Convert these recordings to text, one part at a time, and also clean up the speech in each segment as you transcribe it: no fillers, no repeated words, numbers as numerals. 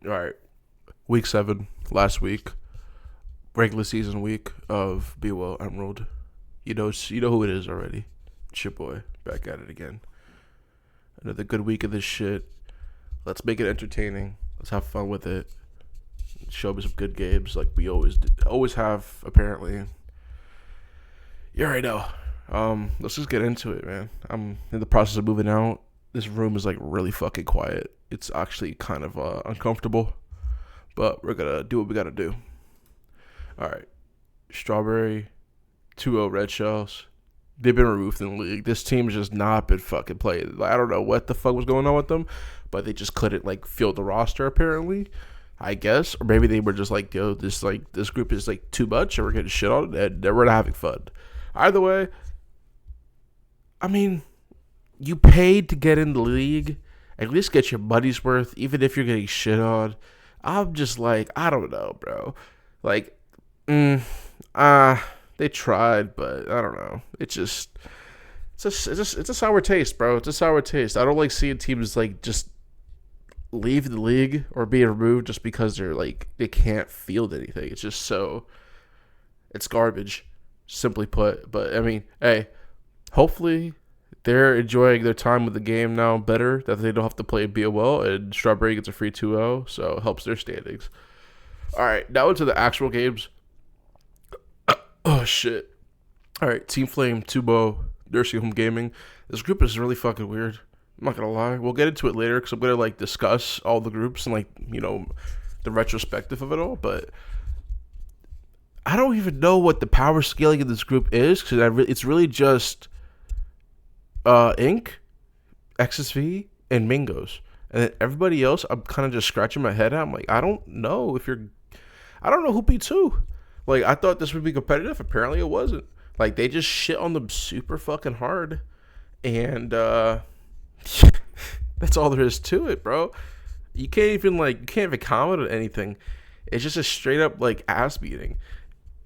All right, week 7, last week, regular season week of Be Well Emerald. You know who it is already. It's your boy back at it again. Another good week of this shit. Let's make it entertaining. Let's have fun with it. Show me some good games like we always have apparently. You already know. Let's just get into it, man. I'm in the process of moving out. This room is like really fucking quiet. It's actually kind of uncomfortable, but we're gonna do what we gotta do. All right, Strawberry, 2-0 Red Shells. They've been removed in the league. This team's just not been fucking playing. I don't know what the fuck was going on with them, but they just couldn't like field the roster apparently. I guess, or maybe they were just like, yo, this group is like too much, and we're getting shit on, and we're not having fun. Either way, I mean, you paid to get in the league. At least get your money's worth, even if you're getting shit on. I'm just like, I don't know, bro. Like, they tried, but I don't know. It's a sour taste, bro. It's a sour taste. I don't like seeing teams like just leave the league or be removed just because they can't field anything. It's just it's garbage, simply put. But I mean, hey, hopefully they're enjoying their time with the game now better that they don't have to play BOL and Strawberry gets a free 2-0, so it helps their standings. All right, now into the actual games. Oh shit. All right, Team Flame, Tubo, Nursing Home Gaming. This group is really fucking weird. I'm not gonna lie. We'll get into it later because I'm gonna like discuss all the groups and the retrospective of it all. But I don't even know what the power scaling of this group is because it's really just Ink, XSV, and Mingos. And then everybody else, I'm kind of just scratching my head at. I'm like, I don't know who beat who. Like, I thought this would be competitive. Apparently, it wasn't. Like, they just shit on them super fucking hard. And, that's all there is to it, bro. You can't even comment on anything. It's just a straight up, like, ass beating.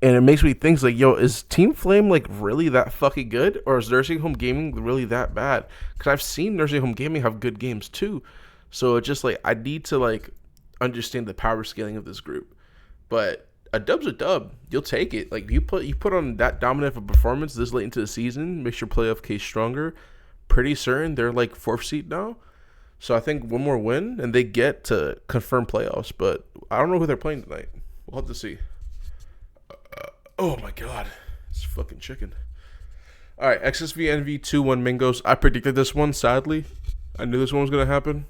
And it makes me think like, yo, is Team Flame like really that fucking good, or is Nursing Home Gaming really that bad? Because I've seen Nursing Home Gaming have good games too, so it's just like I need to like understand the power scaling of this group. But a dub's a dub, you'll take it. Like you put on that dominant of a performance this late into the season, makes your playoff case stronger. Pretty certain they're like fourth seed now, so I think one more win and they get to confirm playoffs. But I don't know who they're playing tonight. We'll have to see. Oh my god, it's fucking chicken. All right, XSV NV 2-1 Mingos. I predicted this one. Sadly, I knew this one was gonna happen.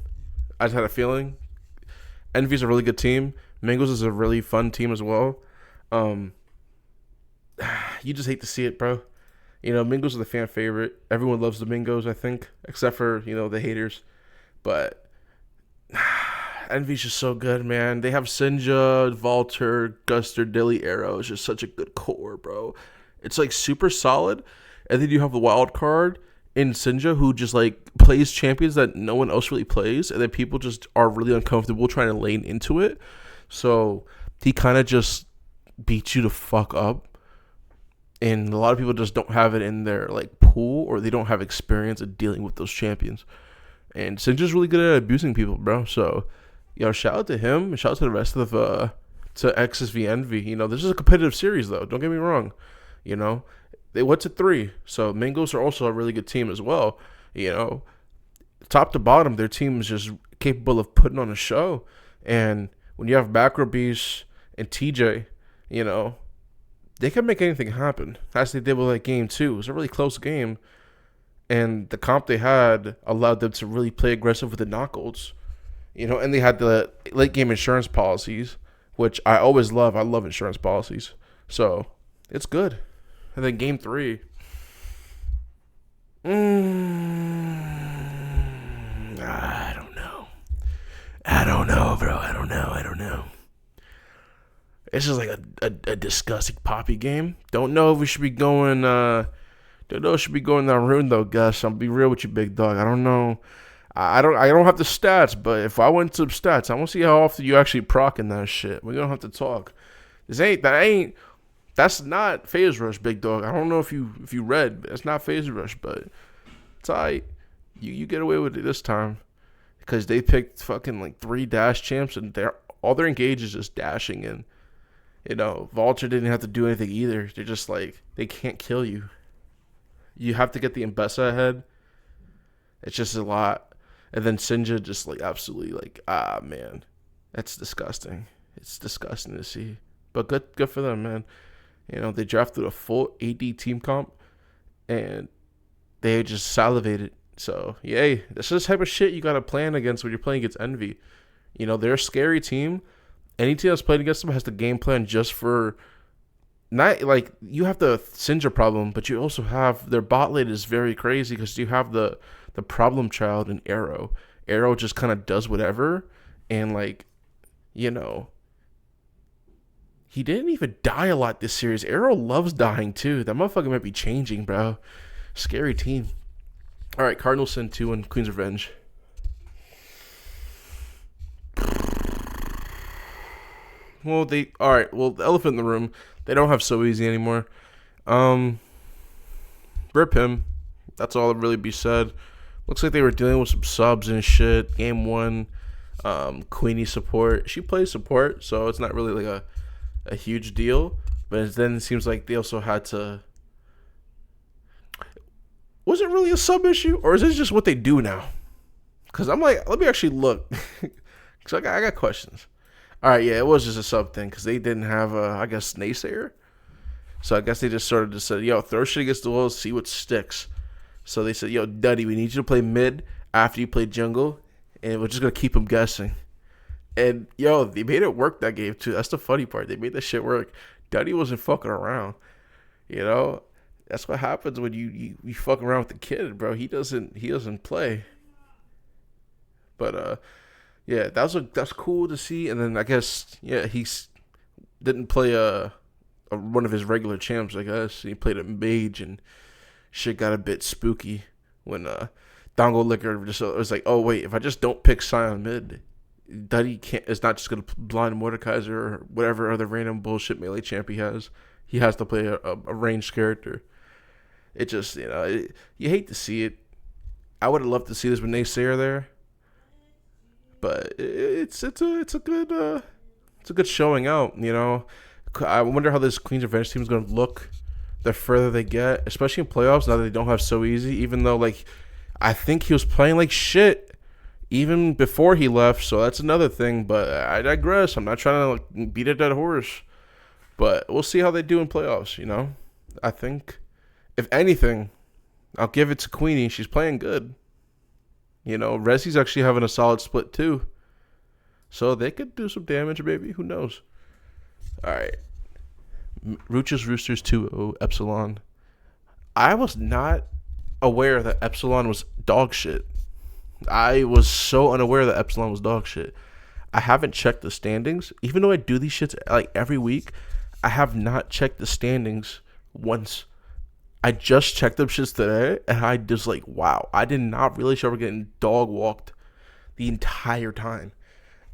I just had a feeling. Envy's a really good team. Mingos is a really fun team as well. Um, you just hate to see it, bro. Mingos are the fan favorite. Everyone loves the Mingos, I think, except for the haters. But Envy's just so good, man. They have Sinja, Valter, Guster, Dilly, Arrow. It's just such a good core, bro. It's like super solid. And then you have the wild card in Sinja who just like plays champions that no one else really plays. And then people just are really uncomfortable trying to lane into it. So he kind of just beats you to fuck up. And a lot of people just don't have it in their like pool, or they don't have experience of dealing with those champions. And Sinja's really good at abusing people, bro. So shout out to him and shout out to the rest of to XSV Envy. This is a competitive series though. Don't get me wrong. They went to 3, so Mingos are also a really good team as well. Top to bottom, their team is just capable of putting on a show. And when you have Macro Beast and TJ, they can make anything happen. As they did with like game 2. It was a really close game. And the comp they had allowed them to really play aggressive with the knockouts. And they had the late game insurance policies, which I always love. I love insurance policies. So, it's good. And then game 3. I don't know. I don't know, bro. I don't know. It's just like a disgusting poppy game. Don't know if we should be going, don't know if we should be going that route though, Gus. I'll be real with you, big dog. I don't know. I don't have the stats, but if I went to stats, I want to see how often you actually procking that shit. We don't have to talk. That's not Phase Rush, big dog. I don't know if you read, but it's not Phase Rush, but it's alright. You get away with it this time. because they picked fucking like 3 dash champs, and they're all their engage is just dashing in. Vulture didn't have to do anything either. They're just like, they can't kill you. You have to get the Mbessa ahead. It's just a lot. And then Sinja just like absolutely like, man, that's disgusting. It's disgusting to see. But good for them, man. They drafted a full AD team comp, and they just salivated. So, yay. This is the type of shit you got to plan against when you're playing against Envy. They're a scary team. Any team that's played against them has the game plan just for, not like, you have the Syndra problem, but you also have their bot lane is very crazy because you have the problem child in Arrow. Arrow just kind of does whatever, and like, he didn't even die a lot this series. Arrow loves dying too. That motherfucker might be changing, bro. Scary team. All right, Cardinal Sin 2 and Queen's Revenge. Well, the elephant in the room, they don't have So Easy anymore. Rip him. That's all that really be said. Looks like they were dealing with some subs and shit. Game 1, Queenie support. She plays support, so it's not really like a huge deal. But then it seems like they also had to... Was it really a sub issue, or is this just what they do now? Because I'm like, let me actually look. Because I got questions. All right, yeah, it was just a sub thing because they didn't have I guess, Naysayer. So I guess they just sort of just said, yo, throw shit against the walls, see what sticks. So they said, yo, Duddy, we need you to play mid after you play jungle, and we're just going to keep them guessing. And, yo, they made it work that game, too. That's the funny part. They made that shit work. Duddy wasn't fucking around. That's what happens when you fuck around with the kid, bro. He doesn't play. But, yeah, that's cool to see. And then I guess, yeah, he didn't play one of his regular champs, I guess. He played a mage, and shit got a bit spooky when Dongo Liquor just was like, oh wait, if I just don't pick Sion mid, Duddy is not just gonna blind Mordekaiser or whatever other random bullshit melee champ he has. He has to play a ranged character. It just you hate to see it. I would have loved to see this with Naysayer there. But it's a good showing out, I wonder how this Queen's Revenge team is going to look the further they get, especially in playoffs now that they don't have So Easy, even though, like, I think he was playing like shit even before he left, so that's another thing, but I digress. I'm not trying to beat a dead horse, but we'll see how they do in playoffs, I think, if anything, I'll give it to Queenie. She's playing good. Resi's actually having a solid split too. So they could do some damage, maybe. Who knows? All right. Ruch's Roosters 2-0 Epsilon. I was not aware that Epsilon was dog shit. I was so unaware that Epsilon was dog shit. I haven't checked the standings. Even though I do these shits like every week, I have not checked the standings once. I just checked them shits today, and I just like, wow. I did not realize they were getting dog walked the entire time.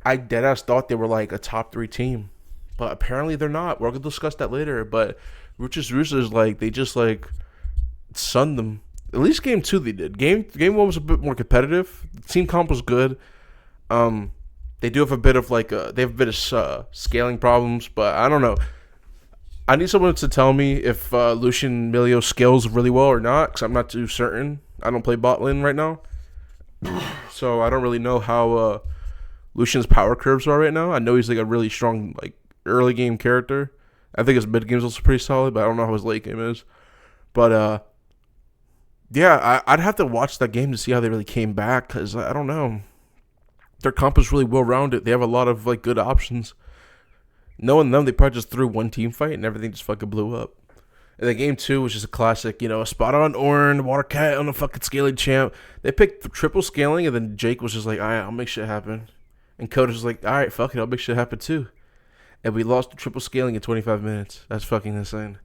I deadass thought they were like a top 3 team, but apparently they're not. We're gonna discuss that later. But Ruch's Roosters, like, they just like sunned them. At least game 2 they did. Game 1 was a bit more competitive. Team comp was good. They do have a bit of scaling problems, but I don't know. I need someone to tell me if Lucian Milio scales really well or not, because I'm not too certain. I don't play bot lane right now, so I don't really know how Lucian's power curves are right now. I know he's like a really strong like early game character. I think his mid game is also pretty solid, but I don't know how his late game is. But yeah, I'd have to watch that game to see how they really came back, because I don't know. Their comp is really well rounded. They have a lot of like good options. Knowing them, they probably just threw one team fight and everything just fucking blew up. And then game 2 was just a classic, a spot on Ornn, Watercat on a fucking scaling champ. They picked triple scaling, and then Jake was just like, all right, I'll make shit happen. And Coda was like, all right, fuck it, I'll make shit happen too. And we lost the triple scaling in 25 minutes. That's fucking insane.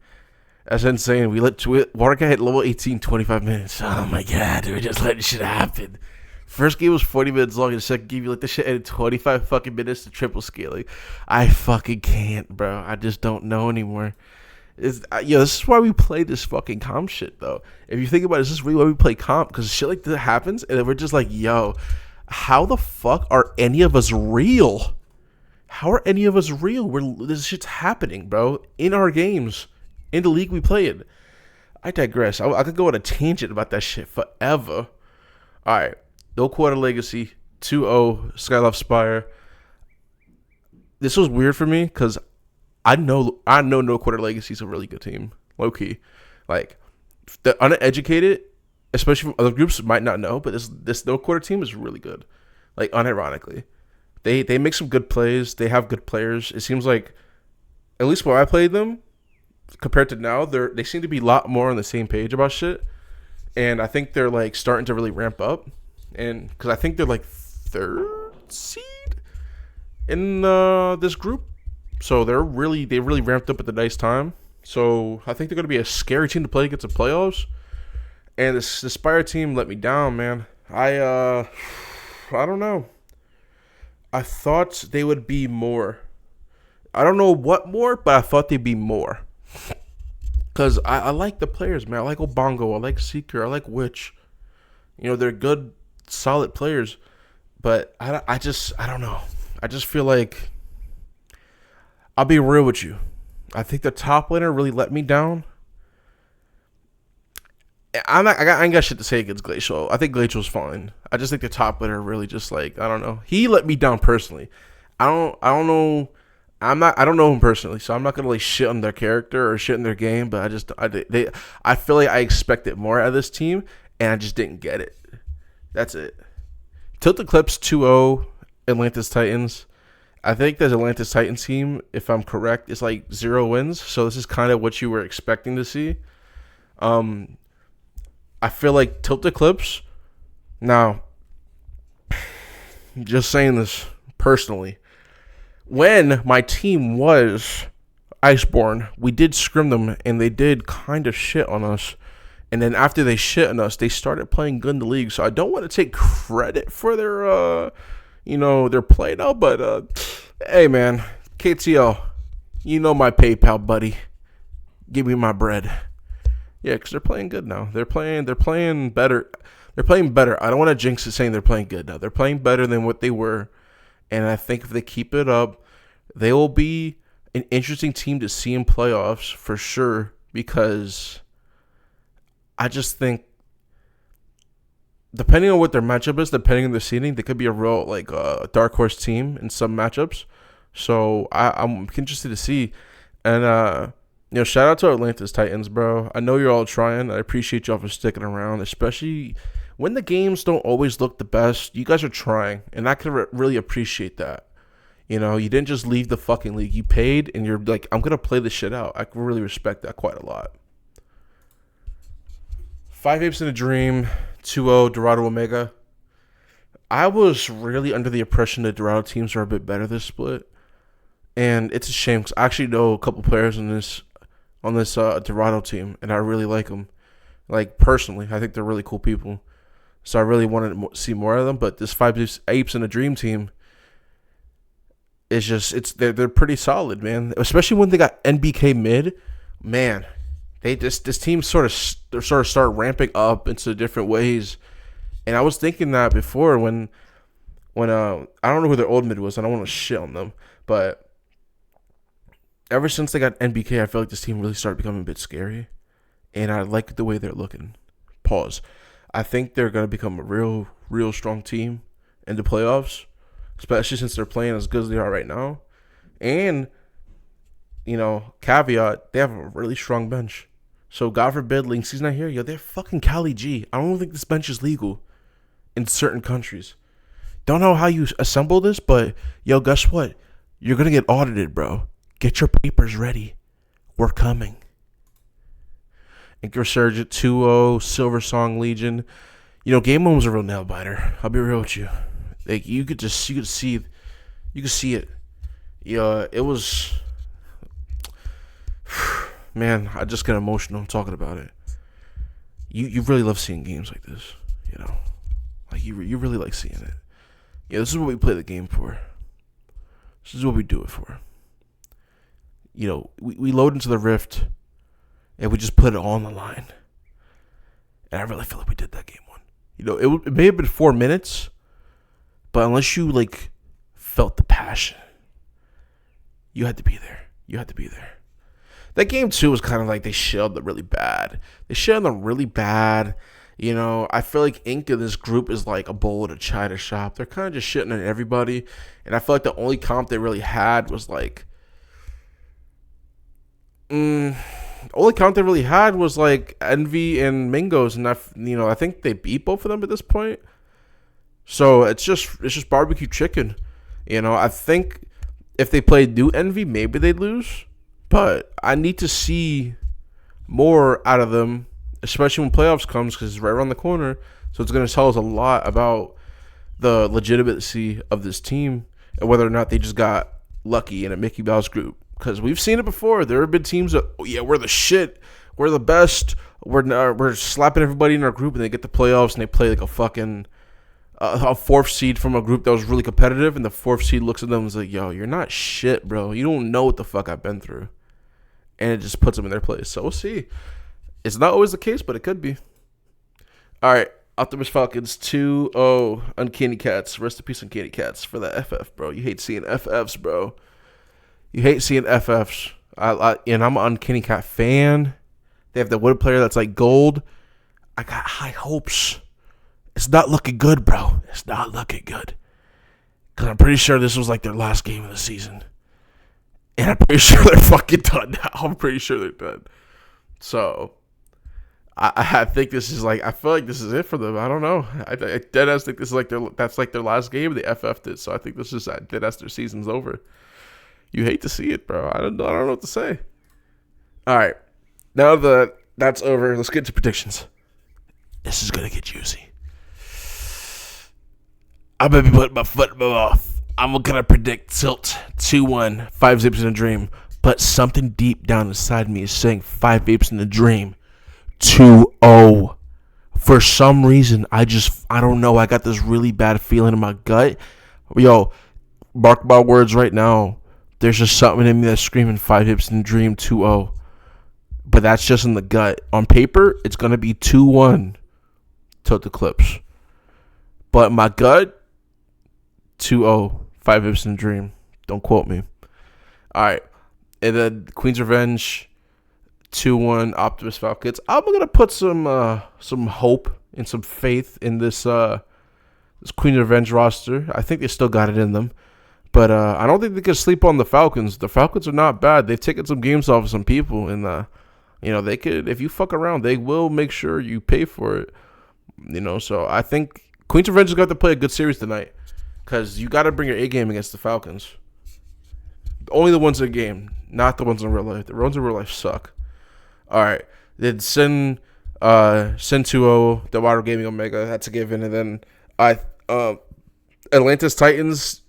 That's insane. We let Watercat hit level 18 25 minutes. Oh my god, we're just letting shit happen. First game was 40 minutes long, and the second game, you let the shit end 25 fucking minutes to triple scaling. I fucking can't, bro. I just don't know anymore. This is why we play this fucking comp shit, though. If you think about it, this is really why we play comp, because shit like that happens, and then we're just like, yo, How the fuck are any of us real? How are any of us real? This shit's happening, bro, in our games, in the league we play in. I digress. I could go on a tangent about that shit forever. All right, no quarter legacy, 2-0 Skyloft Spire. This was weird for me because I know no quarter legacy is a really good team, low key. Like the uneducated, especially from other groups, might not know, but this no quarter team is really good. Like unironically, they make some good plays. They have good players. It seems like, at least when I played them, compared to now, they seem to be a lot more on the same page about shit. And I think they're like starting to really ramp up, and because I think they're like third seed in this group, so they really ramped up at the nice time. So I think they're gonna be a scary team to play against the playoffs. And this Spire team let me down, man. I don't know. I thought they would be more. I don't know what more, but I thought they'd be more. Because I like the players, man. I like Obongo. I like Seeker. I like Witch. You know, they're good, solid players. But I don't know. I just feel like, I'll be real with you. I think the top laner really let me down. I ain't got shit to say against Glacial. I think Glacial's fine. I just think the top laner really just like, I don't know. He let me down personally. I don't know. I don't know him personally, so I'm not gonna like shit on their character or shit in their game. But I feel like I expected more out of this team, and I just didn't get it. That's it. Tilt Eclipse 2-0 Atlantis Titans. I think that Atlantis Titans team, if I'm correct, is like 0 wins. So this is kind of what you were expecting to see. I feel like Tilt Eclipse. Now, just saying this personally. When my team was Iceborne, we did scrim them, and they did kind of shit on us. And then after they shit on us, they started playing good in the league. So I don't want to take credit for their, their play now. But hey, man, KTL, you know my PayPal, buddy. Give me my bread. Yeah, because they're playing good now. They're playing better. They're playing better. I don't want to jinx it saying they're playing good now. They're playing better than what they were. And I think if they keep it up, they will be an interesting team to see in playoffs for sure. Because I just think, depending on what their matchup is, depending on the seeding, they could be a real like dark horse team in some matchups. So I'm interested to see. And shout out to Atlantis Titans, bro. I know you're all trying. I appreciate y'all for sticking around, especially when the games don't always look the best. You guys are trying, and I can really appreciate that. You know, you didn't just leave the fucking league. You paid, and you're like, I'm going to play this shit out. I can really respect that quite a lot. 5 Apes in a Dream, 2-0 Dorado Omega. I was really under the impression that Dorado teams are a bit better this split. And it's a shame because I actually know a couple players on this Dorado team, and I really like them. Like, personally, I think they're really cool people. So I really wanted to see more of them. But this 5 Apes in a Dream team is just, they're pretty solid, man. Especially when they got NBK mid. Man, this team sort of start ramping up into different ways. And I was thinking that before when I don't know who their old mid was. I don't want to shit on them. But ever since they got NBK, I feel like this team really started becoming a bit scary. And I like the way they're looking. Pause. I think they're going to become a real strong team in the playoffs, especially since they're playing as good as they are right now. And, caveat, they have a really strong bench. So, God forbid, Lynxie's not here. Yo, they're fucking Cali G. I don't think this bench is legal in certain countries. Don't know how you assemble this, but, yo, guess what? You're going to get audited, bro. Get your papers ready. We're coming. Insurgent 2-0, Silver Song Legion. Game 1 was a real nail biter. I'll be real with you. Like you could see it. Yeah, it was. Man, I just get emotional talking about it. You really love seeing games like this, like you really like seeing it. Yeah, this is what we play the game for. This is what we do it for. We load into the Rift. And we just put it all on the line. And I really feel like we did that game 1. It may have been 4 minutes. But unless you like felt the passion, you had to be there. You had to be there. That game too was kind of like they shelled them really bad. They shelled them really bad. You know, I feel like Ink in this group is like a bowl at a China shop. They're kind of just shitting on everybody. And I feel like the only comp they really had was like... the only comp they really had was like Envy and Mingos. And I think they beat both of them at this point. So it's just barbecue chicken. You know, I think if they played new Envy, maybe they'd lose. But I need to see more out of them, especially when playoffs comes, because it's right around the corner. So it's going to tell us a lot about the legitimacy of this team and whether or not they just got lucky in a Mickey Mouse group. Because we've seen it before. There have been teams that, oh yeah, we're the shit, we're the best, we're slapping everybody in our group, and they get the playoffs and they play like a fucking a fourth seed from a group that was really competitive, and the fourth seed looks at them and is like, yo, you're not shit, bro. You don't know what the fuck I've been through. And it just puts them in their place. So we'll see. It's not always the case, but it could be. All right. Optimus Falcons 2-0 Uncanny Cats. Rest in peace, Uncanny Cats, for the FF, bro. You hate seeing FFs, bro. You hate seeing FFs. And I'm an Uncanny Cat fan. They have the wood player that's like gold. I got high hopes. It's not looking good, bro. It's not looking good. Because I'm pretty sure this was like their last game of the season. And I'm pretty sure they're fucking done now. I'm pretty sure they're done. So, I think this is like, I feel like this is it for them. I don't know. I deadass think this is like that's like their last game. They FF'd it. So I think this is deadass their season's over. You hate to see it, bro. I don't know what to say. All right. Now that that's over, let's get to predictions. This is going to get juicy. I'm going to be putting my foot in my mouth. I'm going to predict Tilt 2-1, 5 Zips in a Dream. But something deep down inside me is saying 5 Vapes in a Dream 2-0. For some reason, I don't know. I got this really bad feeling in my gut. Yo, mark my words right now. There's just something in me that's screaming 5 Vapes in a Dream 2-0. But that's just in the gut. On paper, it's going to be 2-1 Tilt Eclipse. But my gut, 2-0, 5 Vapes in a Dream. Don't quote me. All right. And then Queen's Revenge, 2-1 Optimus Falcons. I'm going to put some hope and some faith in this Queen's Revenge roster. I think they still got it in them. But I don't think they can sleep on the Falcons. The Falcons are not bad. They've taken some games off of some people. And, they could, if you fuck around, they will make sure you pay for it. So I think Queen's Revenge is going to have to play a good series tonight. Because you got to bring your A game against the Falcons. Only the ones in the game, not the ones in real life. The ones in real life suck. All right. Then Sin 2-0, the Water Gaming Omega. That's a given. And then Atlantis Titans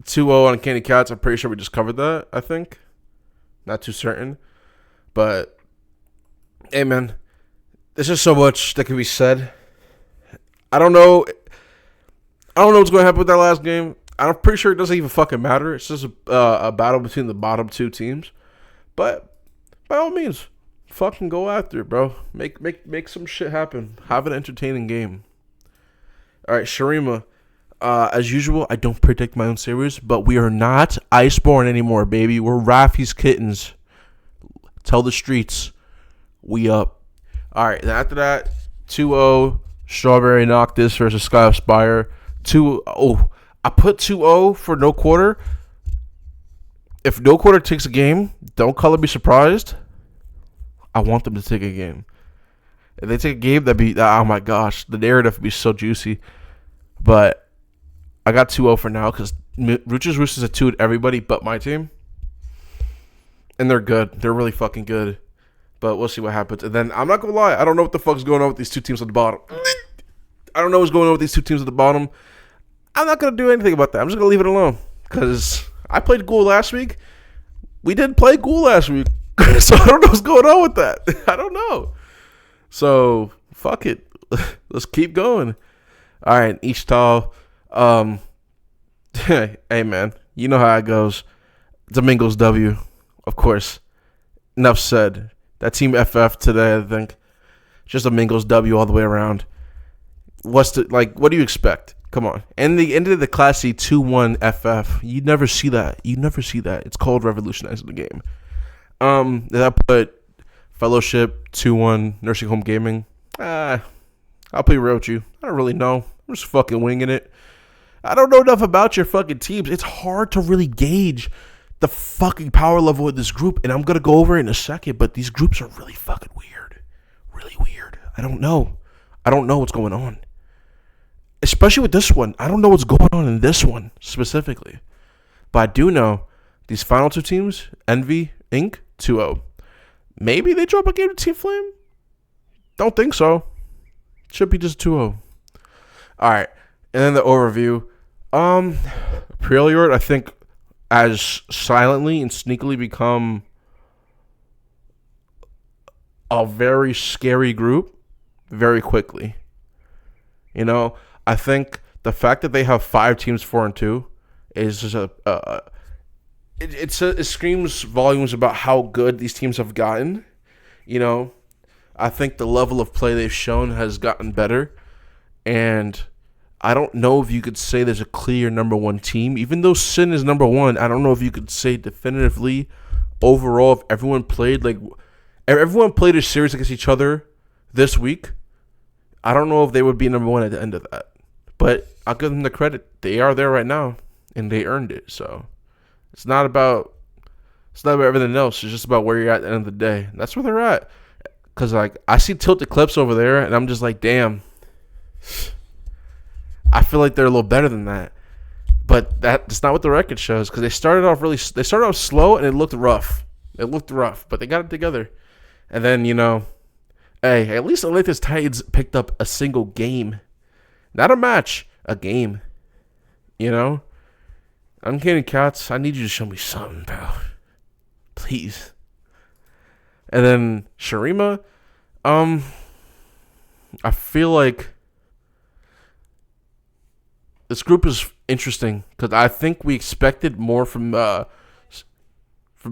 2-0 on Candy Cats. I'm pretty sure we just covered that, I think. Not too certain. But, hey, man. There's just so much that can be said. I don't know what's going to happen with that last game. I'm pretty sure it doesn't even fucking matter. It's just a battle between the bottom two teams. But by all means, fucking go after it, bro. Make some shit happen. Have an entertaining game. All right, Shurima. As usual, I don't predict my own series, but we are not Iceborne anymore, baby. We're Rafi's Kittens. Tell the streets, we up. All right, then after that, 2-0 Strawberry Noctis versus Sky of Spire. 2-0. I put 2-0 for No Quarter. If No Quarter takes a game, don't color me surprised. I want them to take a game. If they take a game, oh my gosh, the narrative would be so juicy. But I got 2-0 for now because Ruch's Roost is a 2 at everybody but my team. And they're good. They're really fucking good. But we'll see what happens. And then, I'm not going to lie, I don't know what the fuck's going on with these two teams at the bottom. I don't know what's going on with these two teams at the bottom. I'm not going to do anything about that. I'm just going to leave it alone. Because I played Ghoul last week. We did play Ghoul last week. So I don't know what's going on with that. I don't know. So, fuck it. Let's keep going. All right, Ishtal. Hey, man. You know how it goes. Domingos W. Of course. Enough said. That team FF today, I think. Just Domingos W all the way around. What do you expect? Come on. And the end of the Classy 2-1 FF. You never see that. It's called revolutionizing the game. Did I put Fellowship 2-1 Nursing Home Gaming? I'll be real with you. I don't really know. I'm just fucking winging it. I don't know enough about your fucking teams. It's hard to really gauge the fucking power level of this group, and I'm going to go over it in a second, but these groups are really fucking weird. Really weird. I don't know what's going on. Especially with this one. I don't know what's going on in this one specifically. But I do know these final two teams, Envy, Inc., 2-0. Maybe they drop a game to Team Flame? Don't think so. Should be just 2-0. Alright. And then the overview. Freljord, I think, has silently and sneakily become a very scary group very quickly. You know, I think the fact that they have 5 teams 4-2 is just it screams volumes about how good these teams have gotten. You know, I think the level of play they've shown has gotten better, and I don't know if you could say there's a clear number one team. Even though Sin is number one, I don't know if you could say definitively overall if everyone played a series against each other this week. I don't know if they would be number one at the end of that. But I'll give them the credit. They are there right now, and they earned it. So it's not about everything else. It's just about where you're at the end of the day. And that's where they're at. Because, I see Tilted Clips over there, and I'm just like, damn. I feel like they're a little better than that. But that's not what the record shows. Because they started off slow, and it looked rough. But they got it together. And then, hey, at least Olympus Titans picked up a single game. Not a match, a game. Uncanny Cats, I need you to show me something, pal. Please. And then Shurima, I feel like this group is interesting because I think we expected more from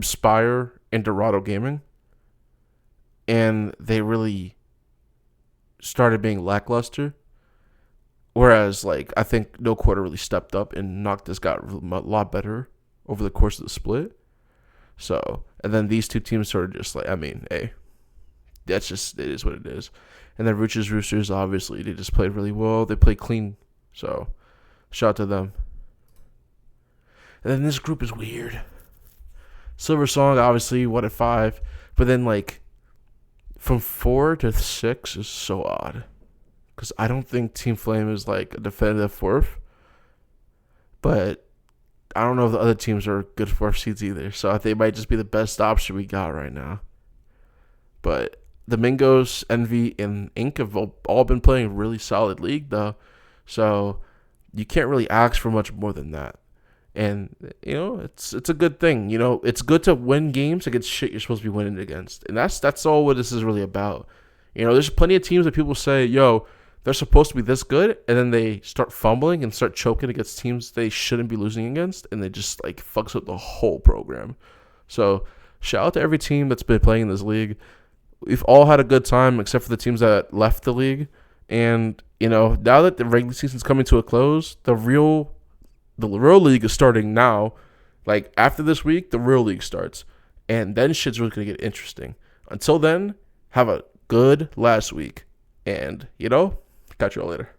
Spire and Dorado Gaming, and they really started being lackluster. Whereas, I think No Quarter really stepped up and Noctis got a lot better over the course of the split. So, and then these two teams sort of just hey, it is what it is. And then Ruch's Roosters, obviously, they just played really well. They played clean. So, shout out to them. And then this group is weird. Silver Song, obviously, 1-5. But then, from 4 to 6 is so odd. Because I don't think Team Flame is, a definitive 4th. But I don't know if the other teams are good 4th seeds either. So they might just be the best option we got right now. But the Mingos, Envy, and Inc. have all been playing a really solid league, though. So you can't really ask for much more than that. And, it's a good thing. It's good to win games against shit you're supposed to be winning against. And that's all what this is really about. There's plenty of teams that people say, yo, they're supposed to be this good, and then they start fumbling and start choking against teams they shouldn't be losing against, and they just, fucks up the whole program. So, shout out to every team that's been playing in this league. We've all had a good time, except for the teams that left the league. And, now that the regular season's coming to a close, the real league is starting now. After this week, the real league starts. And then shit's really going to get interesting. Until then, have a good last week. And, catch you all later.